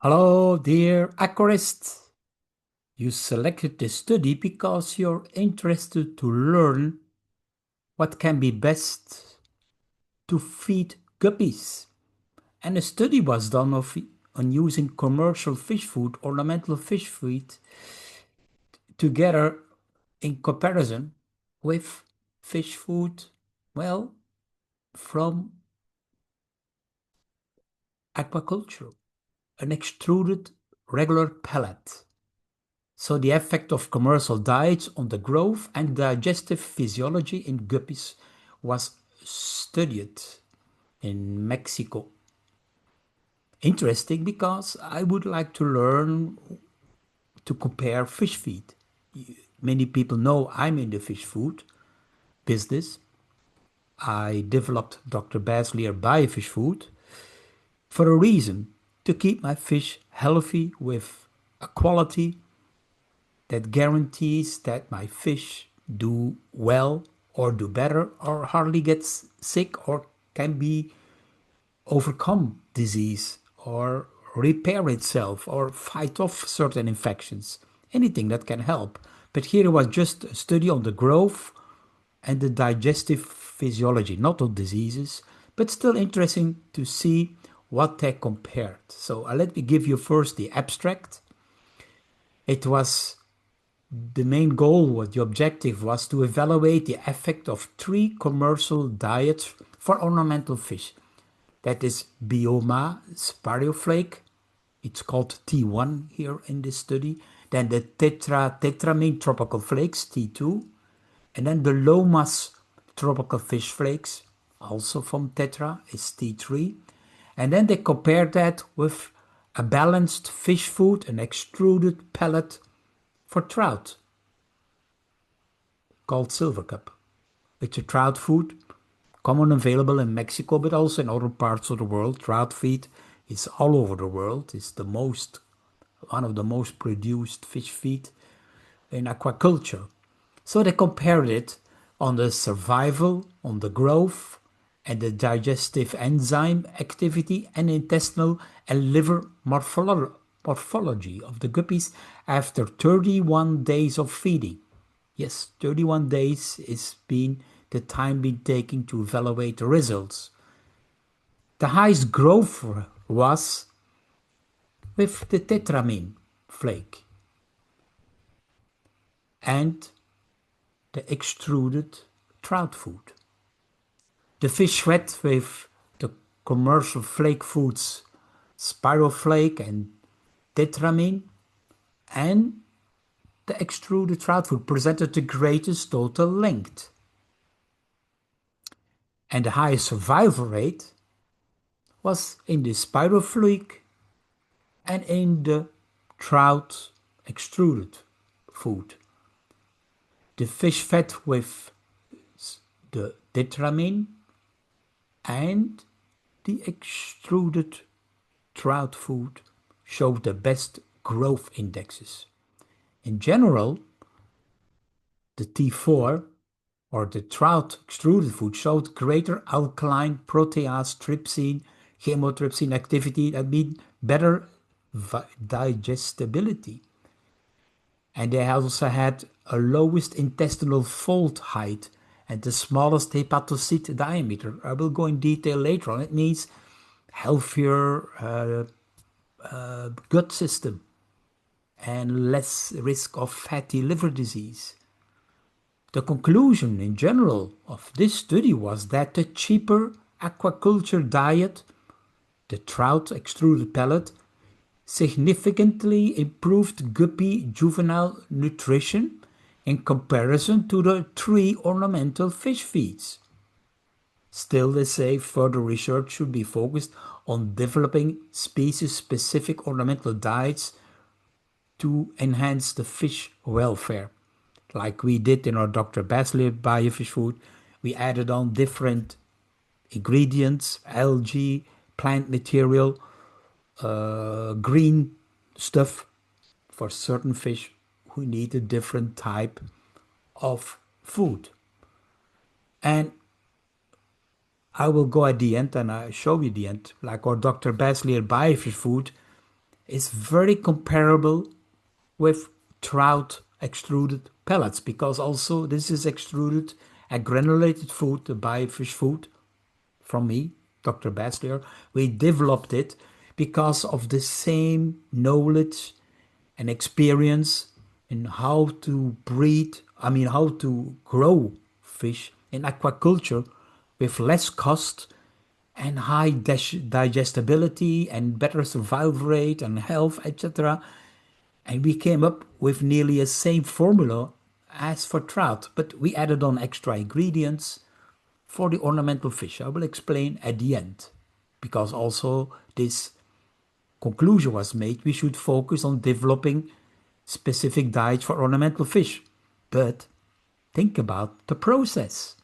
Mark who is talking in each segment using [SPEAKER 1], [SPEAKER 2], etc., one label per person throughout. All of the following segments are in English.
[SPEAKER 1] Hello, dear aquarist. You selected this study because you're interested to learn what can be best to feed guppies. And a study was done on using commercial fish food, ornamental fish feed, together in comparison with fish food, well, from aquaculture, an extruded regular pellet. So the effect of commercial diets on the growth and digestive physiology in guppies was studied in Mexico. Interesting because I would like to learn to compare fish feed. Many people know I'm in the fish food business. I developed Dr. BASSLEER BIOFISH FOOD for a reason, to keep my fish healthy with a quality that guarantees that my fish do well or do better or hardly gets sick or can be overcome disease or repair itself or fight off certain infections, anything that can help. But here it was just a study on the growth and the digestive physiology, not on diseases, but still interesting to see what they compared. So let me give you first the abstract. It was The main goal, what the objective was, to evaluate the effect of three commercial diets for ornamental fish. That is Bioma Flake. It's called T1 here in this study. Then the tetramine tropical flakes, T2. And then the Lomas tropical fish flakes, also from Tetra, is T3. And then they compared that with a balanced fish food, an extruded pellet for trout called silver cup. It's a trout food, common available in Mexico, but also in other parts of the world. Trout feed is all over the world. It's one of the most produced fish feed in aquaculture. So they compared it on the survival, on the growth, and the digestive enzyme activity and intestinal and liver morphology of the guppies after 31 days of feeding. Yes, 31 days is been the time been taken to evaluate the results. The highest growth was with the tetramine flake and the extruded trout food. The fish fed with the commercial flake foods Spiroflake and tetramine and the extruded trout food presented the greatest total length. And the highest survival rate was in the Spiroflake and in the trout extruded food. The fish fed with the tetramine and the extruded trout food showed the best growth indexes. In general, the T4 or the trout extruded food showed greater alkaline protease trypsin, chymotrypsin activity, that means better digestibility. And they also had a lowest intestinal fold height and the smallest hepatocyte diameter. I will go in detail later on. It means healthier gut system and less risk of fatty liver disease. The conclusion in general of this study was that the cheaper aquaculture diet, the trout extruded pellet, significantly improved guppy juvenile nutrition in comparison to the three ornamental fish feeds. Still, they say further research should be focused on developing species-specific ornamental diets to enhance the fish welfare. Like we did in our Dr. BASSLEER BioFish Food, we added on different ingredients, algae, plant material, green stuff for certain fish who need a different type of food. And I will go at the end and I show you the end. Like our Dr. BASSLEER BioFish Food is very comparable with trout extruded pellets, because also this is extruded a granulated food, the biofish food from me, Dr. BASSLEER. We developed it because of the same knowledge and experience in how to breed, how to grow fish in aquaculture with less cost and high digestibility and better survival rate and health, etc. And we came up with nearly the same formula as for trout, but we added on extra ingredients for the ornamental fish. I will explain at the end, because also this conclusion was made we should focus on developing specific diets for ornamental fish. But think about the process.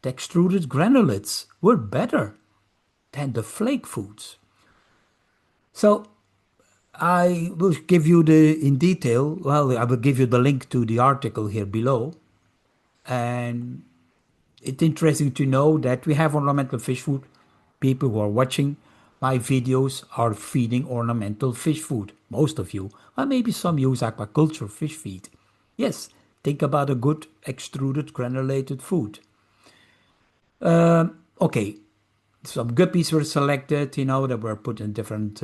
[SPEAKER 1] The extruded granulates were better than the flake foods. So I will give you in detail, well, I will give you the link to the article here below. And it's interesting to know that we have ornamental fish food. People who are watching my videos are feeding ornamental fish food. Most of you. Well, maybe some use aquaculture fish feed. Yes, think about a good extruded granulated food. Okay, some guppies were selected, that were put in different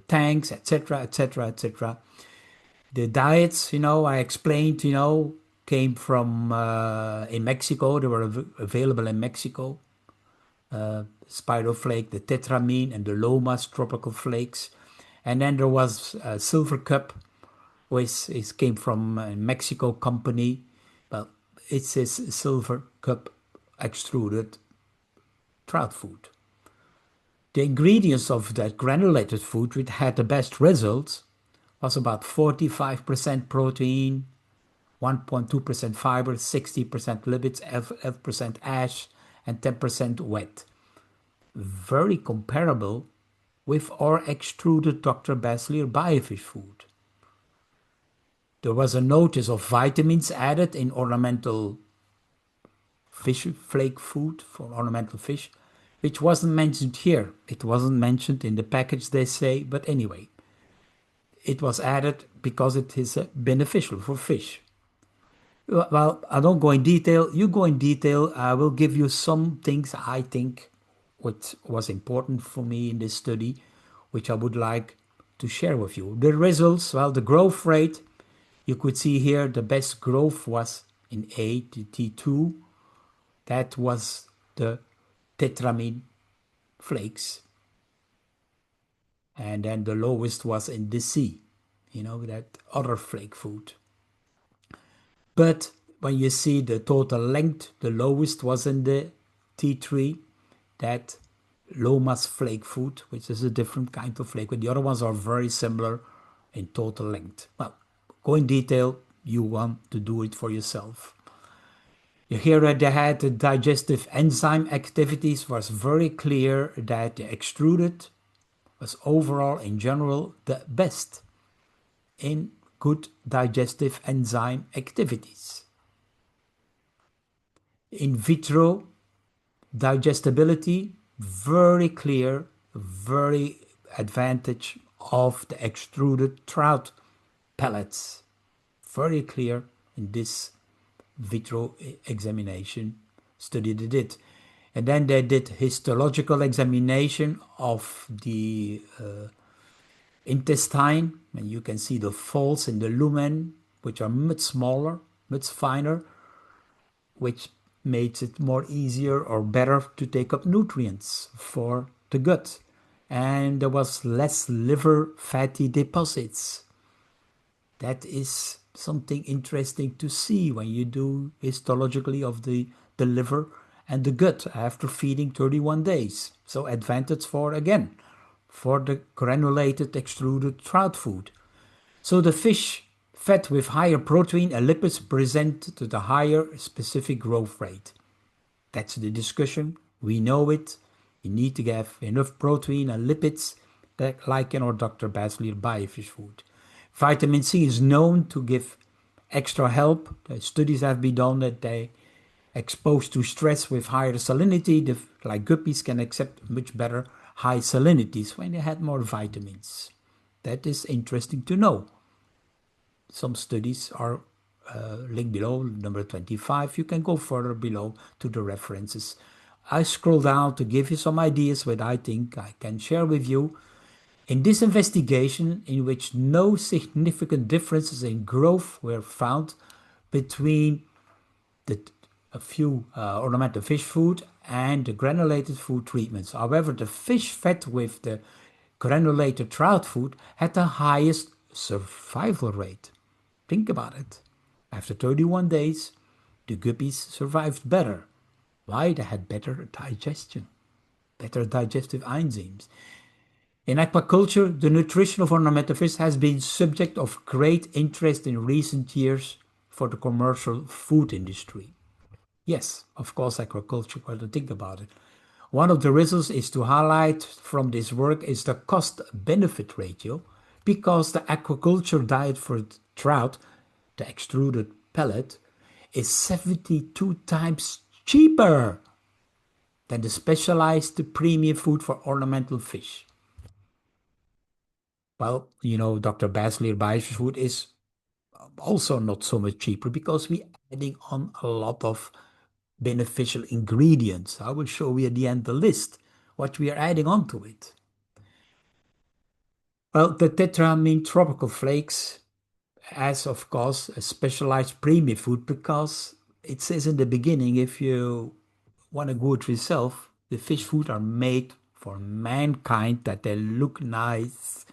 [SPEAKER 1] tanks, etc., etc., etc. The diets, I explained, came from in Mexico. They were available in Mexico. Spiral flake, the tetramine, and the lomas tropical flakes. And then there was silver cup, which came from a Mexico company. Well, it says silver cup extruded trout food. The ingredients of that granulated food, which had the best results, was about 45% protein, 1.2% fiber, 60% lipids, 11% ash, and 10% wet. Very comparable with our extruded Dr. BASSLEER biofish food. There was a notice of vitamins added in ornamental fish flake food for ornamental fish, which wasn't mentioned here. It wasn't mentioned in the package, they say, but anyway, it was added because it is beneficial for fish. Well, I don't go in detail. You go in detail. I will give you some things I think what was important for me in this study, which I would like to share with you. The results, well, the growth rate, you could see here the best growth was in A to T2. That was the tetramine flakes. And then the lowest was in the C, that other flake food. But when you see the total length, the lowest was in the T3, that lomas flake food, which is a different kind of flake, but the other ones are very similar in total length. Well, go in detail, you want to do it for yourself. Here they had the digestive enzyme activities. Was very clear that the extruded was overall in general the best in good digestive enzyme activities. In vitro digestibility, very clear, very advantage of the extruded trout pellets. Very clear in this vitro examination study they did. And then they did histological examination of the intestine, and you can see the folds in the lumen, which are much smaller, much finer, which makes it more easier or better to take up nutrients for the gut. And there was less liver fatty deposits. That is something interesting to see when you do histologically of the liver and the gut after feeding 31 days. So advantage for the granulated extruded trout food. So the fish fed with higher protein and lipids present to the higher specific growth rate. That's the discussion. We know it. You need to have enough protein and lipids, like in our Dr. BASSLEER biofish food. Vitamin C is known to give extra help. Studies have been done that they exposed to stress with higher salinity, like guppies can accept much better high salinities when they had more vitamins. That is interesting to know. Some studies are linked below, number 25. You can go further below to the references. I scroll down to give you some ideas what I think I can share with you. In this investigation, in which no significant differences in growth were found between the, a few ornamental fish food and the granulated food treatments. However, the fish fed with the granulated trout food had the highest survival rate. Think about it. After 31 days, the guppies survived better. Why? They had better digestion, better digestive enzymes. In aquaculture, the nutrition of ornamental fish has been subject of great interest in recent years for the commercial food industry. Yes, of course, aquaculture, when you think about it. One of the results is to highlight from this work is the cost-benefit ratio, because the aquaculture diet for trout, the extruded pellet, is 72 times cheaper than the specialized premium food for ornamental fish. Well, Dr. BASSLEER BIOFISH FOOD is also not so much cheaper because we're adding on a lot of beneficial ingredients. I will show you at the end the list, what we are adding on to it. Well, the tetramine tropical flakes as, of course, a specialized premium food because it says in the beginning, if you want to go it yourself, the fish food are made for mankind, that they look nice,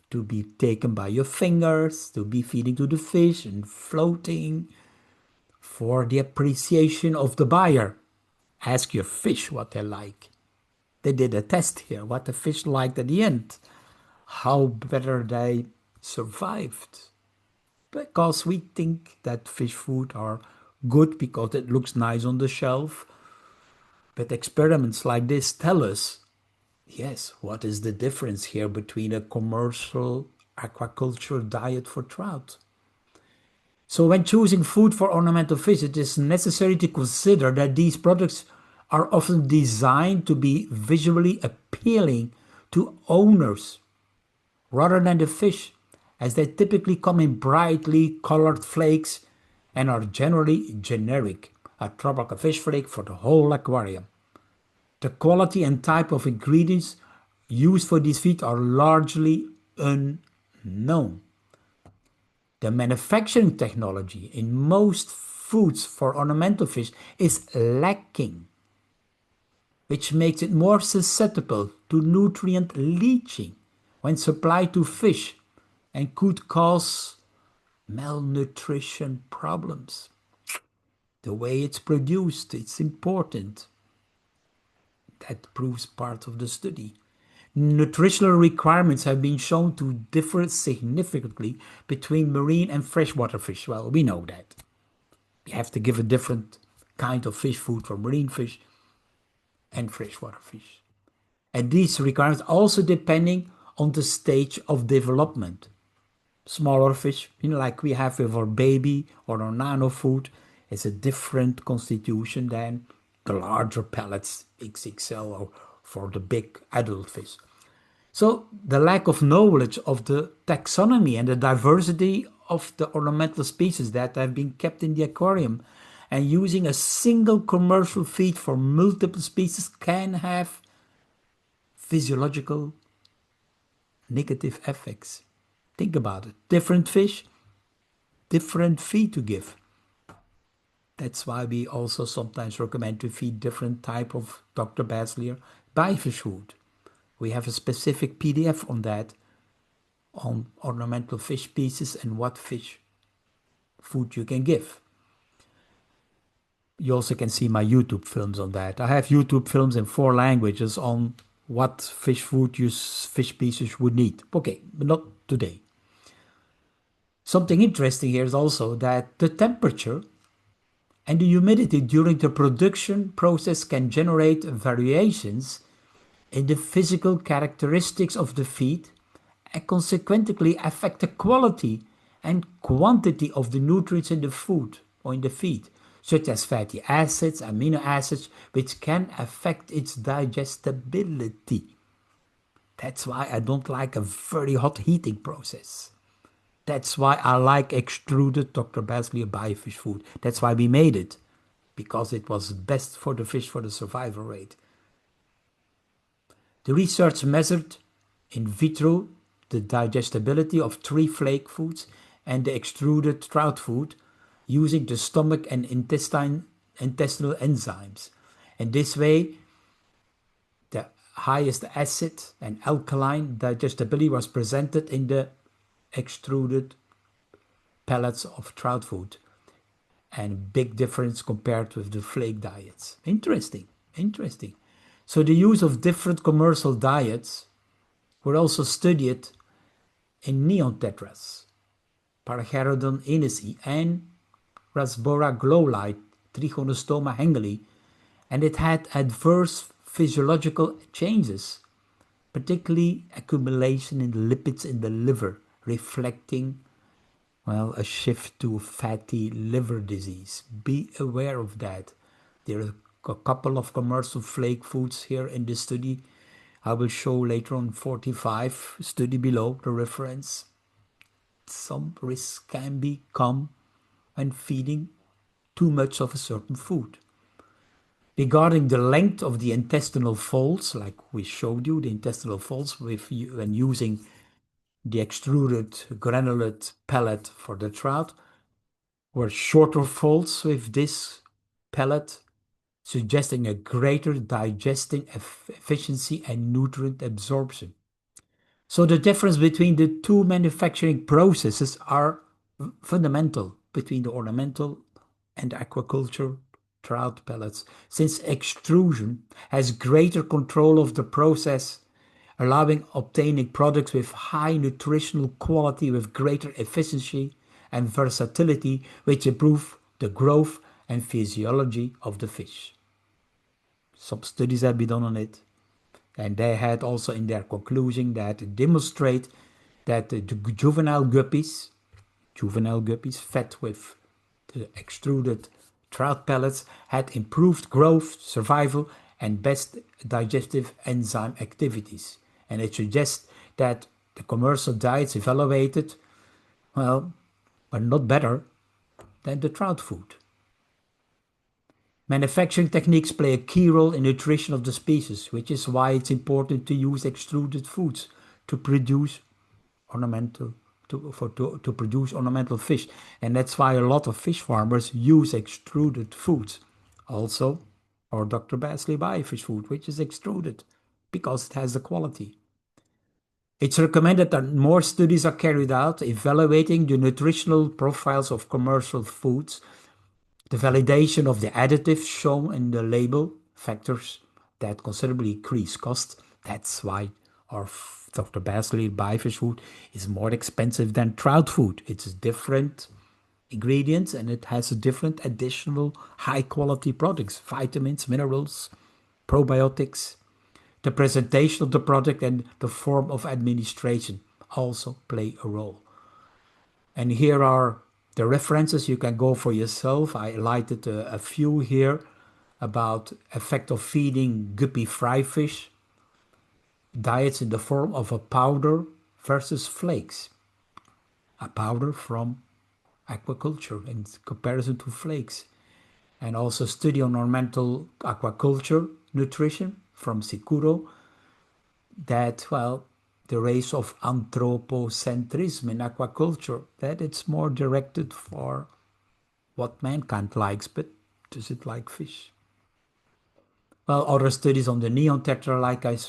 [SPEAKER 1] to be taken by your fingers, to be feeding to the fish and floating for the appreciation of the buyer. Ask your fish what they like. They did a test here, what the fish liked at the end, how better they survived. Because we think that fish food are good because it looks nice on the shelf. But experiments like this tell us, yes, what is the difference here between a commercial aquaculture diet for trout? So when choosing food for ornamental fish, it is necessary to consider that these products are often designed to be visually appealing to owners rather than the fish, as they typically come in brightly colored flakes and are generally generic, a tropical fish flake for the whole aquarium. The quality and type of ingredients used for these feed are largely unknown. The manufacturing technology in most foods for ornamental fish is lacking, which makes it more susceptible to nutrient leaching when supplied to fish and could cause malnutrition problems. The way it's produced, it's important. That proves part of the study. Nutritional requirements have been shown to differ significantly between marine and freshwater fish. Well, we know that. You have to give a different kind of fish food for marine fish and freshwater fish. And these requirements also depending on the stage of development. Smaller fish, like we have with our baby or our nano food, is a different constitution than the larger pellets, XXL, or for the big adult fish. So the lack of knowledge of the taxonomy and the diversity of the ornamental species that have been kept in the aquarium and using a single commercial feed for multiple species can have physiological negative effects. Think about it. Different fish, different feed to give. That's why we also sometimes recommend to feed different type of Dr. BASSLEER BIOFISH food. We have a specific PDF on that, on ornamental fish species and what fish food you can give. You also can see my YouTube films on that. I have YouTube films in 4 languages on what fish food fish species would need. Okay, but not today. Something interesting here is also that the temperature and the humidity during the production process can generate variations in the physical characteristics of the feed and consequently affect the quality and quantity of the nutrients in the food or in the feed, such as fatty acids, amino acids, which can affect its digestibility. That's why I don't like a very hot heating process. That's why I like extruded Dr. BASSLEER BioFish food. That's why we made it, because it was best for the fish for the survival rate. The research measured in vitro the digestibility of 3 flake foods and the extruded trout food using the stomach and intestinal enzymes. And this way, the highest acid and alkaline digestibility was presented in the extruded pellets of trout food, and big difference compared with the flake diets. Interesting, interesting. So the use of different commercial diets were also studied in neon tetras, Paracharodon inesi and Rasbora glowlight, Trigonostoma hengeli, and it had adverse physiological changes, particularly accumulation in lipids in the liver, reflecting, well, a shift to fatty liver disease. Be aware of that. There are a couple of commercial flake foods here in this study. I will show later on 45 study below the reference. Some risks can become when feeding too much of a certain food. Regarding the length of the intestinal folds, like we showed you, the intestinal folds when using the extruded granulated pellet for the trout, were shorter folds with this pellet, suggesting a greater digesting efficiency and nutrient absorption. So the difference between the two manufacturing processes are fundamental between the ornamental and aquaculture trout pellets, since extrusion has greater control of the process, allowing obtaining products with high nutritional quality with greater efficiency and versatility, which improve the growth and physiology of the fish. Some studies have been done on it, and they had also in their conclusion that demonstrate that the juvenile guppies fed with the extruded trout pellets had improved growth, survival, and best digestive enzyme activities. And it suggests that the commercial diets evaluated, well, are not better than the trout food. Manufacturing techniques play a key role in nutrition of the species, which is why it's important to use extruded foods to produce ornamental to produce ornamental fish. And that's why a lot of fish farmers use extruded foods. Also, our Dr. BASSLEER BioFish food, which is extruded because it has the quality. It's recommended that more studies are carried out evaluating the nutritional profiles of commercial foods, the validation of the additives shown in the label, factors that considerably increase cost. That's why our Dr. BASSLEER BioFish food is more expensive than trout food. It's different ingredients and it has a different additional high quality products, vitamins, minerals, probiotics. The presentation of the product and the form of administration also play a role. And here are the references. You can go for yourself. I highlighted a few here about effect of feeding guppy fry fish, diets in the form of a powder versus flakes. A powder from aquaculture in comparison to flakes. And also study on ornamental aquaculture nutrition from Sikuro, that, well, the race of anthropocentrism in aquaculture, that it's more directed for what mankind likes, but does it like fish? Well, other studies on the neon tetra, like I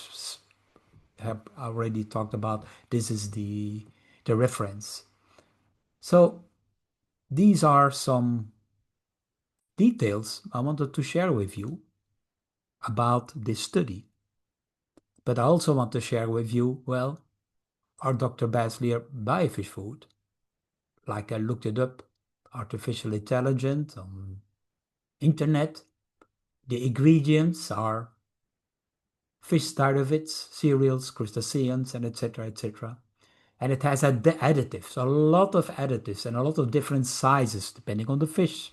[SPEAKER 1] have already talked about, this is the reference. So these are some details I wanted to share with you about this study. But I also want to share with you, well, our Dr. BASSLEER BioFish food. Like I looked it up, artificial intelligence on internet. The ingredients are fish derivatives, cereals, crustaceans, and etc., etc. And it has additives, a lot of additives, and a lot of different sizes depending on the fish.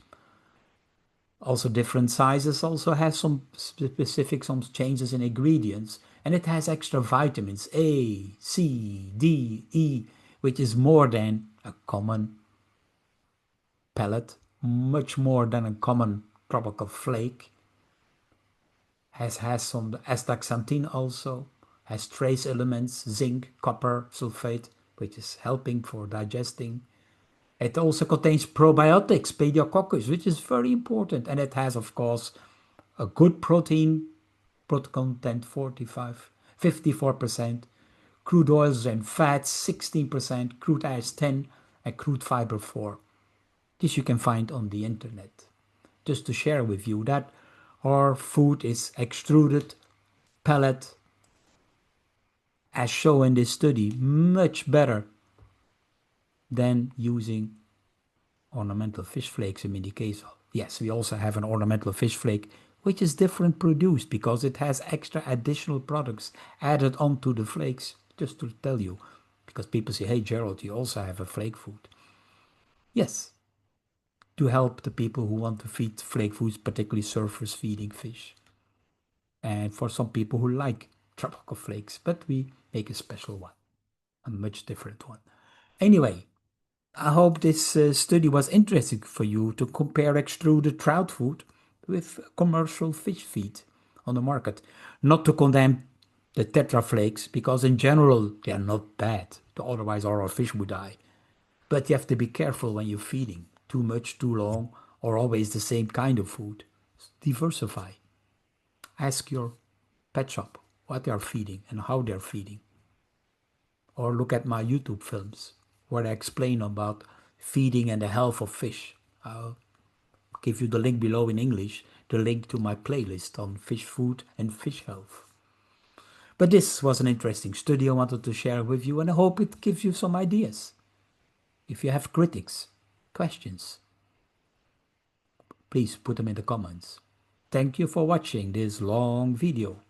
[SPEAKER 1] Also different sizes also has some specific changes in ingredients, And it has extra vitamins A, C, D, E, which is more than a common pellet, much more than a common tropical flake. Has some astaxanthin also, has trace elements, zinc, copper, sulfate, which is helping for digesting. It also contains probiotics, pediococcus, which is very important. And it has, of course, a good protein content 54%, crude oils and fats 16%, crude ice 10, and crude fiber 4. This you can find on the internet. Just to share with you that our food is extruded, pellet, as shown in this study, much better than using ornamental fish flakes in many cases. Yes, we also have an ornamental fish flake, which is different produced because it has extra additional products added onto the flakes, just to tell you. Because people say, hey Gerald, you also have a flake food. Yes, to help the people who want to feed flake foods, particularly surface feeding fish. And for some people who like tropical flakes, but we make a special one, a much different one. Anyway, I hope this study was interesting for you to compare extruded trout food with commercial fish feed on the market. Not to condemn the tetra flakes, because in general they are not bad, otherwise all our fish would die. But you have to be careful when you're feeding. Too much, too long, or always the same kind of food. Diversify. Ask your pet shop what they are feeding and how they're feeding. Or look at my YouTube films where I explain about feeding and the health of fish. I'll give you the link below in English, the link to my playlist on fish food and fish health. But this was an interesting study I wanted to share with you, and I hope it gives you some ideas. If you have critics, questions, please put them in the comments. Thank you for watching this long video.